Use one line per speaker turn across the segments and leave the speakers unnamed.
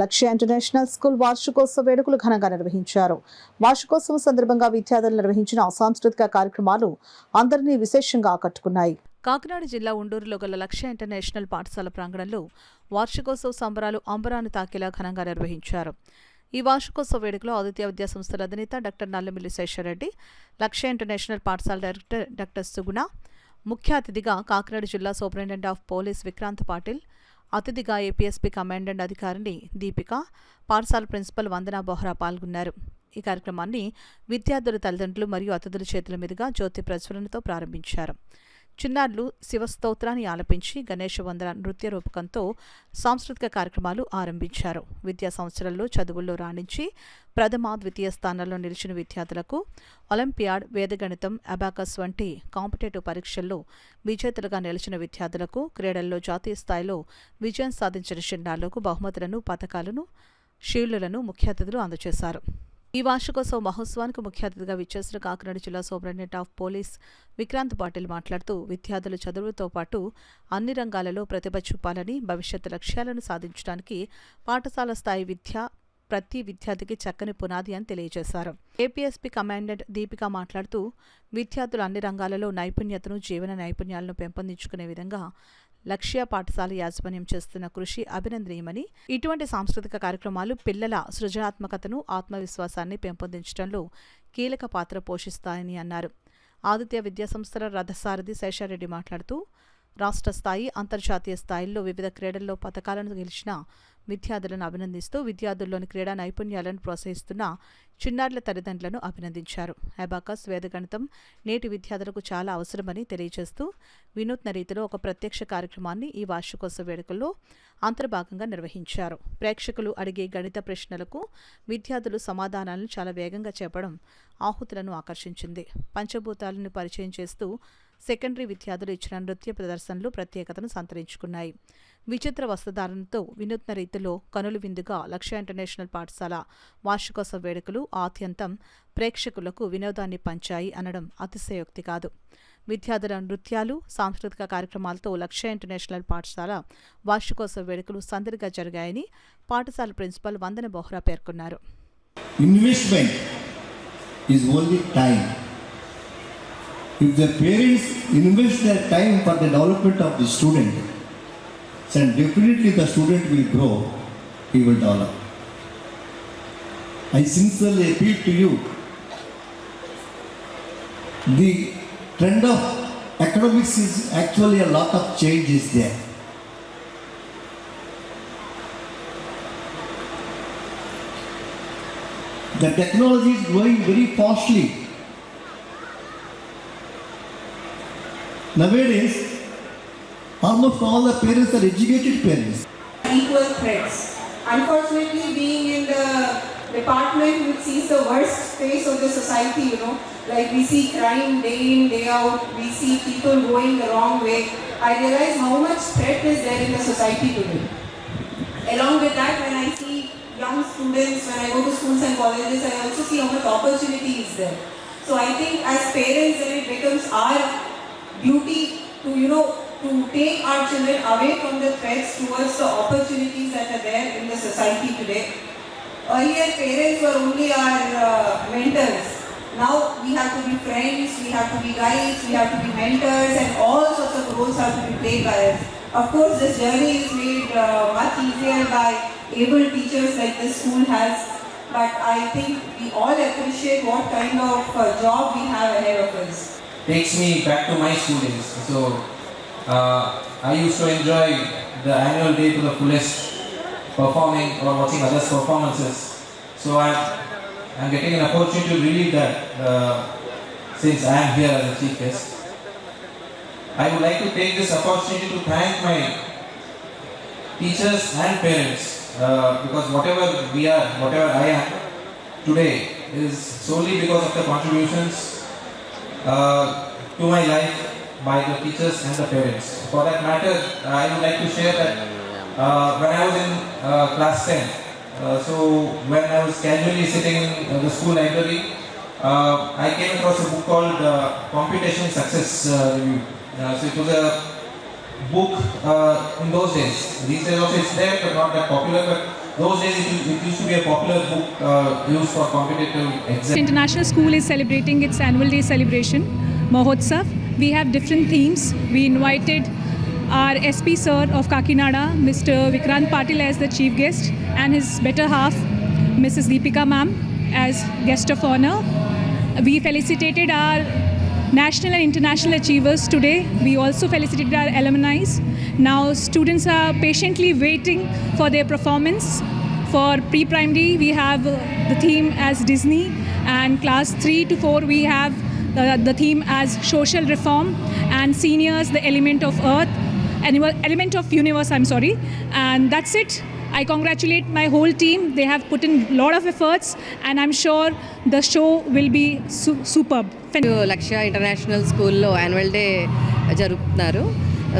లక్ష్య international school వార్షికోత్సవ వేడుకలు ఘనంగా నిర్వహించారు. వార్షికోత్సవం సందర్భంగా విద్యార్థులు నిర్వహించిన సాంస్కృతిక కార్యక్రమాలు అందరినీ విశేషంగా ఆకట్టుకున్నాయి. కాకినాడ జిల్లా ఉండూరులో గల లక్ష్య ఇంటర్నేషనల్ పాఠశాల ప్రాంగణంలో వార్షికోత్సవ సంబరాలు అంబరాన్ని తాకేలా ఘనంగా నిర్వహించారు. ఈ వార్షికోత్సవ వేడుకలో ఆదిత్య విద్యా సంస్థల అధినేత డాక్టర్ నల్లమిల్లి శేషారెడ్డి, లక్ష్య ఇంటర్నేషనల్ పాఠశాల డైరెక్టర్ డాక్టర్ సుగుణ, ముఖ్య అతిథిగా కాకినాడ జిల్లా superintendent of police Vikrant Patil, అతిథిగా ఏపీఎస్పీ కమాండెంట్ అధికారిని దీపిక, పాఠశాల ప్రిన్సిపల్ వందనా బోహ్రా పాల్గొన్నారు. ఈ కార్యక్రమాన్ని విద్యార్థుల తల్లిదండ్రులు మరియు అతిథుల చేతుల మీదుగా జ్యోతి ప్రజ్వలనతో ప్రారంభించారు. చిన్నారులు శివస్తోత్రాన్ని ఆలపించి గణేష వందన నృత్య రూపకంతో సాంస్కృతిక కార్యక్రమాలు ఆరంభించారు. విద్యా సంవత్సరాల్లో చదువుల్లో రాణించి ప్రథమ, ద్వితీయ స్థానాల్లో నిలిచిన విద్యార్థులకు ఒలింపియాడ్, వేదగణితం, అబాకస్ వంటి కాంపిటేటివ్ పరీక్షల్లో విజేతలుగా నిలిచిన విద్యార్థులకు, క్రీడల్లో జాతీయ స్థాయిలో విజయం సాధించిన చిన్నారులకు బహుమతులను, పథకాలను, షీల్డులను ముఖ్య అతిథులు అందజేశారు. ఈ వార్షికోత్సవ మహోత్సవానికి ముఖ్య అతిథిగా విచ్చేసిన కాకినాడ జిల్లా superintendent of police Vikrant Patil మాట్లాడుతూ విద్యార్థులు చదువులతో పాటు అన్ని రంగాలలో ప్రతిభ చూపాలని, భవిష్యత్తు లక్ష్యాలను సాధించడానికి పాఠశాల స్థాయి విద్య ప్రతి విద్యార్థికి చక్కని పునాది అని తెలియజేశారు. ఏపీఎస్పీ కమాండెంట్ దీపిక మాట్లాడుతూ విద్యార్థులు అన్ని రంగాలలో నైపుణ్యతను, జీవన నైపుణ్యాలను పెంపొందించుకునే విధంగా లక్ష్య పాఠశాల యాజమాన్యం చేస్తున్న కృషి అభినందనీయమని, ఇటువంటి సాంస్కృతిక కార్యక్రమాలు పిల్లల సృజనాత్మకతను, ఆత్మవిశ్వాసాన్ని పెంపొందించడంలో కీలక పాత్ర పోషిస్తాయని అన్నారు. ఆదిత్య విద్యాసంస్థల రథసారథి శేషారెడ్డి మాట్లాడుతూ రాష్ట్ర స్థాయి, అంతర్జాతీయ స్థాయిల్లో వివిధ క్రీడల్లో పథకాలను గెలిచిన విద్యార్థులను అభినందిస్తూ విద్యార్థుల్లోని క్రీడా నైపుణ్యాలను ప్రోత్సహిస్తున్న చిన్నారుల తల్లిదండ్రులను అభినందించారు. అబాకస్, వేదగణితం నేటి విద్యార్థులకు చాలా అవసరమని తెలియజేస్తూ వినూత్న రీతిలో ఒక ప్రత్యక్ష కార్యక్రమాన్ని ఈ వార్షికోత్సవ వేడుకల్లో అంతర్భాగంగా నిర్వహించారు. ప్రేక్షకులు అడిగే గణిత ప్రశ్నలకు విద్యార్థులు సమాధానాలను చాలా వేగంగా చెప్పడం ఆహుతులను ఆకర్షించింది. పంచభూతాలను పరిచయం చేస్తూ సెకండరీ విద్యార్థులు ఇచ్చిన నృత్య ప్రదర్శనలు ప్రత్యేకతను సంతరించుకున్నాయి. విచిత్ర వస్త్రధారణతో వినూత్న రీతిలో కనులు విందుగా లక్ష్య ఇంటర్నేషనల్ పాఠశాల వార్షికోత్సవ వేడుకలు ఆద్యంతం ప్రేక్షకులకు వినోదాన్ని పంచాయి అనడం అతిశయోక్తి కాదు. విద్యార్థుల నృత్యాలు, సాంస్కృతిక కార్యక్రమాలతో లక్ష్య ఇంటర్నేషనల్ పాఠశాల వార్షికోత్సవ వేడుకలు సందడిగా జరిగాయని పాఠశాల ప్రిన్సిపల్ వందన బోహ్రా పేర్కొన్నారు.
Investment is only time. If the parents invest their time for the development of the student, then definitely the student will grow, he will develop. I sincerely appeal to you. The trend of academics is actually a lot of change is there. The technology is growing very fastly. Nowadays, almost all the parents are educated parents.
Equal threats. Unfortunately, being in the department which sees the worst face of the society, like we see crime day in, day out, we see people going the wrong way. I realize how much threat is there in the society today. Along with that, when I see young students, when I go to schools and colleges, I also see how much opportunity is there. So I think as parents, then it becomes our duty to take our children away from the threats towards the opportunities that are there in the society today. Earlier, parents were only our mentors. Now we have to be friends, we have to be guides, we have to be mentors, and all sorts of roles have to be played by us. Of course, this journey is made much easier by able teachers like this school has, but I think we all appreciate what kind of job we have ahead of us.
Takes me back to my school days. So I used to enjoy the annual day to the fullest, performing or watching others' performances. So I'm getting an opportunity to relive that since I am here as a chief guest. I would like to take this opportunity to thank my teachers and parents because whatever I am today is solely because of the contributions to my life by the teachers and the parents. For that matter, I would like to share that when I was in class 10, so when I was casually sitting in the school library, I came across a book called Computation Success Review. So it was a book in those days. These days also it's there, but not that popular. But those days it used to be a popular book used for competitive exams.
International School is celebrating its annual day celebration, Mahotsav. We have different themes. We invited our SP sir of Kakinada, Mr. Vikrant Patil, as the chief guest, and his better half, Mrs. Deepika ma'am, as guest of honor. We felicitated our national and international achievers today. We also felicitated our alumni. Now students are patiently waiting for their performance. For pre-primary, we have the theme as Disney, and class 3 to 4 we have the theme as social reform, and seniors the element of earth, element of universe, and that's it. I congratulate my whole team. They have put in a lot of efforts, and I'm sure the show will be superb.
లక్ష్య international స్కూల్లో annual day జరుపుతున్నారు.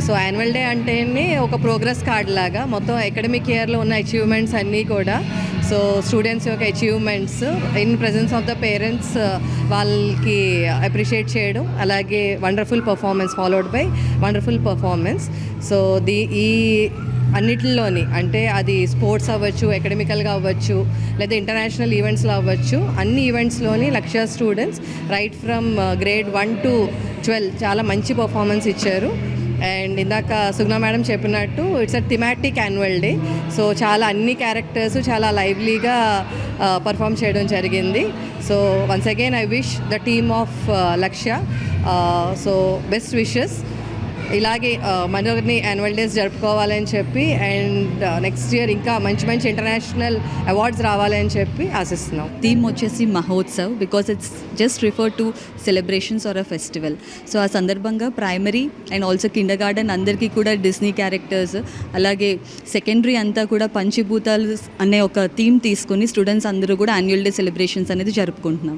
So annual day అంటేనే ఒక progress card లాగా మొత్తం academic ఇయర్లో ఉన్న achievements అన్నీ కూడా, సో స్టూడెంట్స్ యొక్క achievements in presence of the parents వాళ్ళకి అప్రిషియేట్ చేయడం, అలాగే wonderful performance followed by wonderful performance. So ఈ అన్నిటిలోని అంటే అది స్పోర్ట్స్ అవ్వచ్చు, అకాడమికల్గా అవ్వచ్చు, లేదా ఇంటర్నేషనల్ ఈవెంట్స్లో అవ్వచ్చు, అన్ని ఈవెంట్స్లోని లక్ష్య students right from grade 1 to 12 చాలా మంచి పర్ఫార్మెన్స్ ఇచ్చారు. అండ్ ఇందాక సుగ్నా మేడం చెప్పినట్టు it's a thematic annual day. So చాలా అన్ని క్యారెక్టర్స్ చాలా లైవ్లీగా పర్ఫామ్ చేయడం జరిగింది. So once again I wish the team of లక్ష్య సో బెస్ట్ విషెస్. ఇలాగే మనోని యాన్యువల్ డేస్ జరుపుకోవాలని చెప్పి, అండ్ నెక్స్ట్ ఇయర్ ఇంకా మంచి మంచి ఇంటర్నేషనల్ అవార్డ్స్ రావాలని చెప్పి ఆశిస్తున్నాం.
థీమ్ వచ్చేసి Mahotsav, because it's just refer to celebrations or a festival. So ఆ సందర్భంగా primary and also kindergarten అందరికీ కూడా డిస్నీ క్యారెక్టర్స్, అలాగే సెకండరీ అంతా కూడా పంచభూతాలు అనే ఒక థీమ్ తీసుకుని స్టూడెంట్స్ అందరూ కూడా యాన్యువల్ డే సెలబ్రేషన్స్ అనేది జరుపుకుంటున్నాం.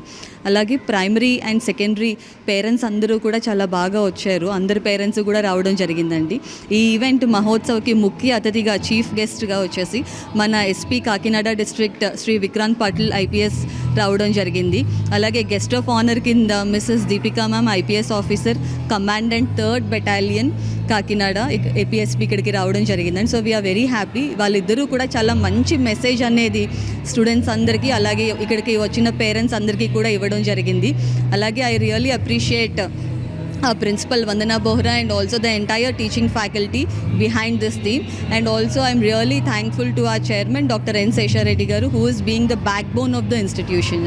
అలాగే ప్రైమరీ అండ్ సెకండరీ పేరెంట్స్ అందరూ కూడా చాలా బాగా వచ్చారు. అందరి పేరెంట్స్ కూడా రావడం జరిగిందండి. ఈ ఈవెంట్ మహోత్సవ్కి ముఖ్య అతిథిగా చీఫ్ గెస్ట్గా వచ్చేసి మన SP Kakinada district Shri Vikrant Patil IPS రావడం జరిగింది. అలాగే గెస్ట్ ఆఫ్ ఆనర్ కింద missus Deepika ma'am IPS officer, commandant 3rd battalion Kakinada APSP ఇక్కడికి రావడం జరిగిందండి. So we're very happy. వాళ్ళిద్దరూ కూడా చాలా మంచి మెసేజ్ అనేది స్టూడెంట్స్ అందరికీ, అలాగే ఇక్కడికి వచ్చిన పేరెంట్స్ అందరికీ కూడా ఇవ్వడం జరిగింది. అలాగే I really appreciate Principal Vandana Bohra and also the entire teaching faculty behind this theme, and also I'm really thankful to our chairman Dr. N. Sesha Reddy garu, who is being the backbone of the institution.